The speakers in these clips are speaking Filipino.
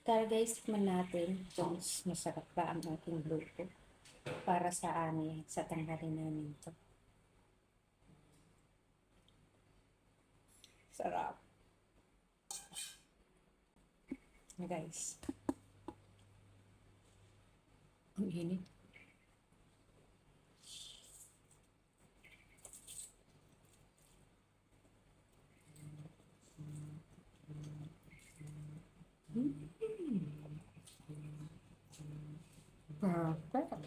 Tara guys, tikman natin kung masarap ba ang ating luto para sa amin, sa tanghalin namin ito. Sarap. Guys, ang init. Perfect.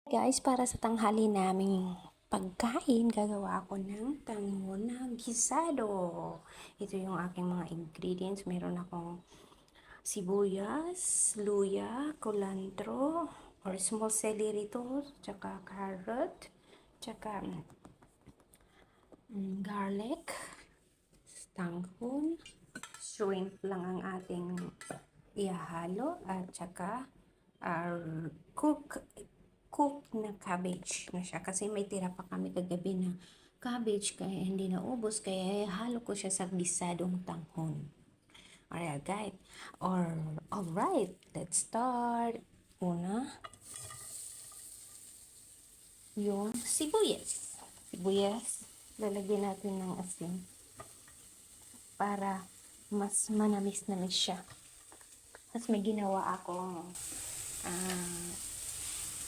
Guys, para sa tanghali naming pagkain, gagawa ako ng tanghon na gisado. Ito yung aking mga ingredients. Meron akong sibuyas, luya, kulantro, or small celery to, tsaka carrot, tsaka garlic, tanghon, shrimp lang ang ating ihahalo, at tsaka cook na cabbage na siya kasi may tira pa kami kagabi na cabbage kaya hindi naubos kaya halo ko siya sa gisadong tanghon. Alright, guys. Alright, let's start. Una, yung sibuyas. Sibuyas, lalagyan natin ng asin para mas manamis-namis siya. Tapos may ginawa akong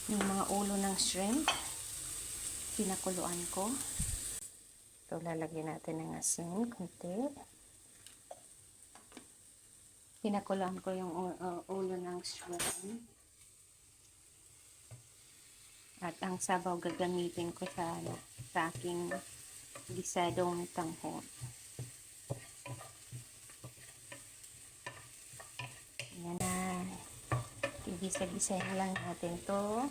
yung mga ulo ng shrimp. Pinakuluan ko. So, lalagyan natin ng asin, konti. Pinakuluan ko yung ulo ng shrimp. At ang sabaw gagamitin ko sa aking gisadong tanghon. Yan na. Igisa-gisahin lang natin to.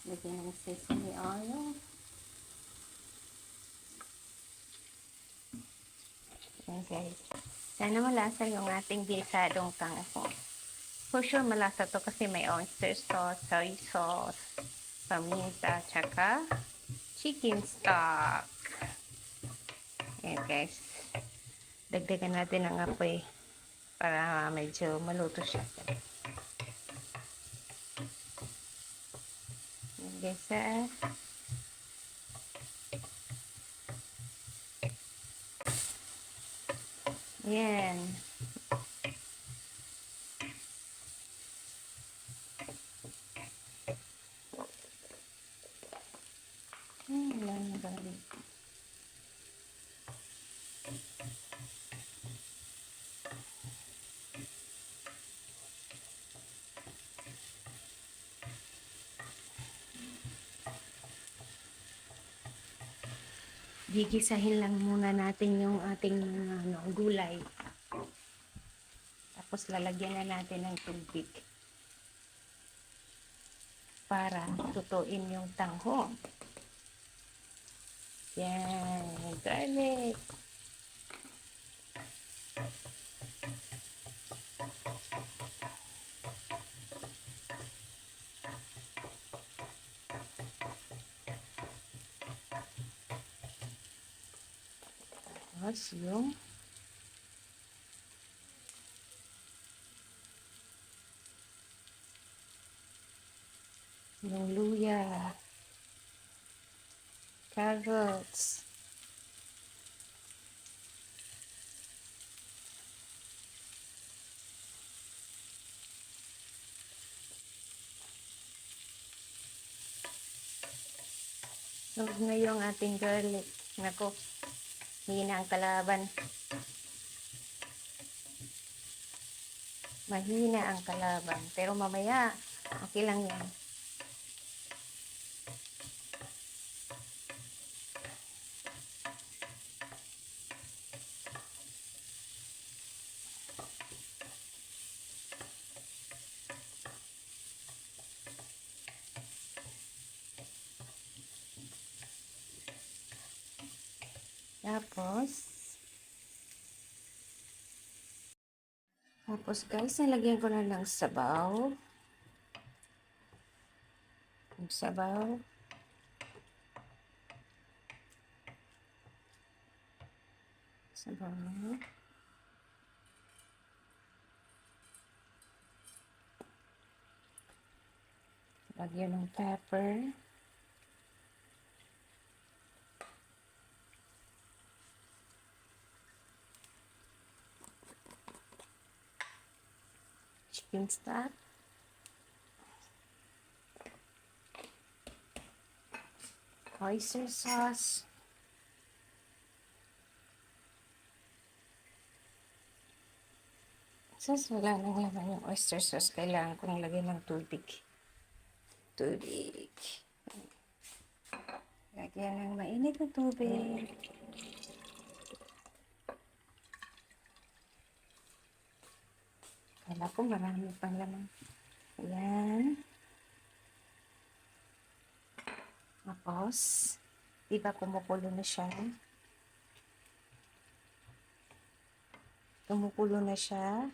Lagyan ng sesame oil. Yan guys. Sana malasa yung ating gisadong tanghon. For sure malasa to kasi may oyster sauce, soy sauce, paminta, tsaka chicken stock. Yan guys. Dagdagan natin ang apoy para medyo maluto siya. Yan guys Yan. Lang na balik. Gigisahin lang muna natin yung ating gulay. Tapos lalagyan na natin ng tubig para tutuin yung tanghon. Yan, garlic. Tapos yung luya, carrots, huwag na yung ating garlic. Nako, hina ang kalaban. Mahina ang kalaban. Pero mamaya, okay lang yan. Tapos guys, nalagyan ko na ng sabaw. Yung sabaw. Sabaw. Lagyan ng pepper. Chicken stock. Oyster sauce. Wala nang laman yung oyster sauce. Kailangan kong lagyan ng tubig. Lagyan ng mainit na tubig. Kala ko marami pang laman. Ayan. Tapos, diba kumukulo na siya? Kumukulo na siya.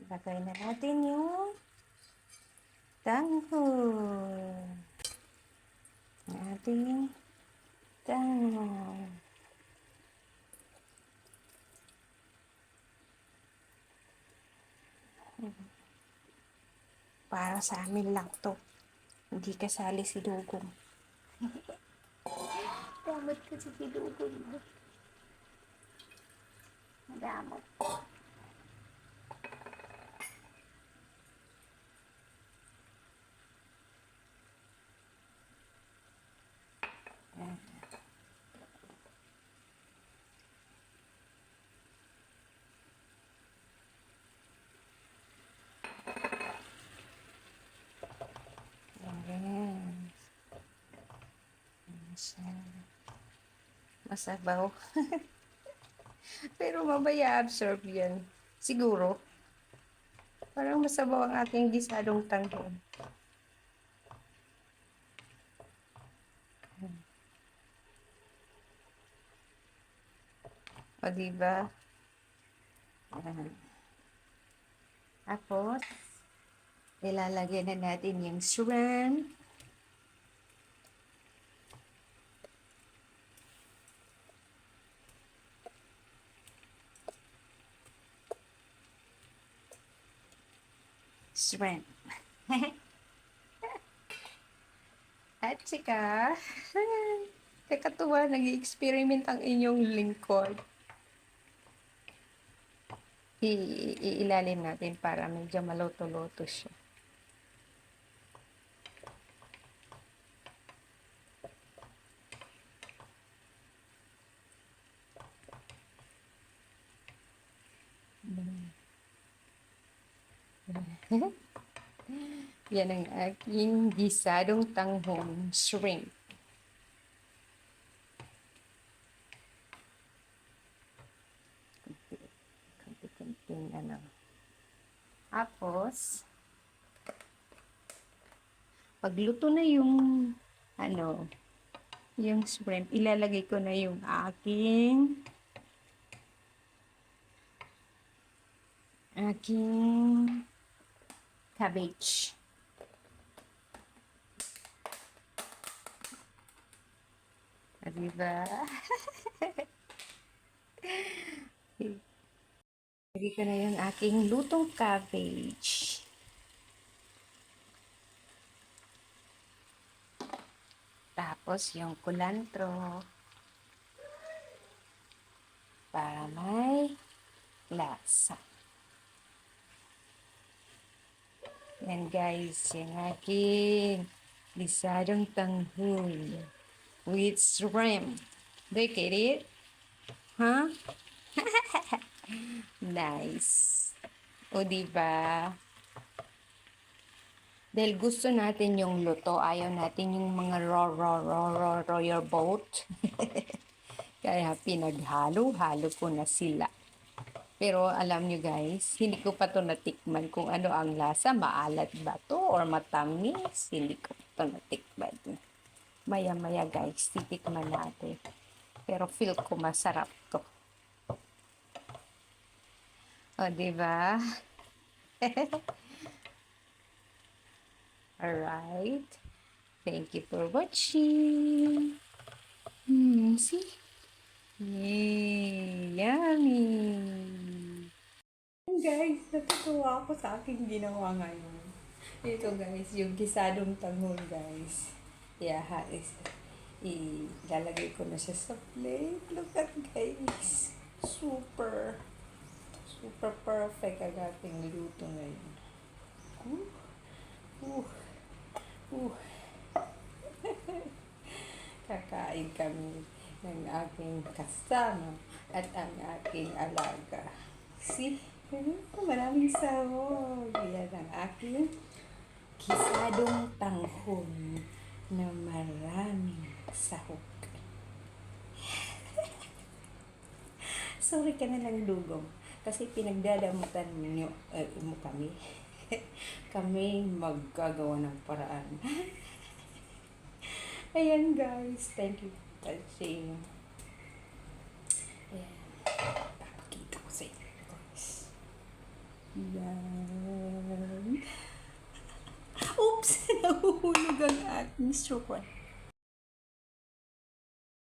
Lagay na natin yung tanghon. Ating tanghon. Para sa amin lang to. Hindi kasali si Dugong. Damot kasi si Dugong. Damot. Masabaw. Pero mamaya absorb yan. Siguro. Parang masabaw ang aking gisadong tanghon. O, diba? Tapos, ilalagay na natin yung shrimp. Shrimp. At sika, kakatuwa, nag-experiment ang inyong lingkod. Iilalim natin para medyo maluto-luto siya. Yan ang aking gisadong tanghon shrimp. Kunting ano. Tapos, pagluto na yung ano, yung shrimp, ilalagay ko na yung aking cabbage. Diba? Lagay ko na yung aking lutong cabbage. Tapos yung kulantro. Para may lasa. Yan guys, yung aking gisadong tanghon with shrimp. Do you get it? Huh? Nice. O diba? Dahil gusto natin yung luto, ayaw natin yung mga raw your boat. Kaya pinaghalo-halo ko na sila. Pero alam nyo guys, hindi ko pa to natikman kung ano ang lasa, maalat ba to or matamis. Hindi ko pa to natikman. Maya-maya guys, titikman natin. Pero feel ko masarap to. O, diba? Alright. Thank you for watching. See? Yay! Yummy! Guys, natutuwa ako sa aking ginawa ngayon. Ito guys, yung gisadong tanghon guys. Ilalagay ko na siya sa plate. Look at guys. Super perfect ang ating luto ngayon. Uh, uh, uh. Kakain kami ng aking kasama at ang aking alaga. See? Maraming sahog. Yan ang aking gisadong tanghon na maraming sahog. Sorry ka na lang, Dugong. Kasi pinagdadamutan mo kami. Kami maggagawa ng paraan. Ayan guys, thank you for watching. Ayan, papakita ko sa inyo guys. Yan. Oops, nahuhulog ang aking sukat.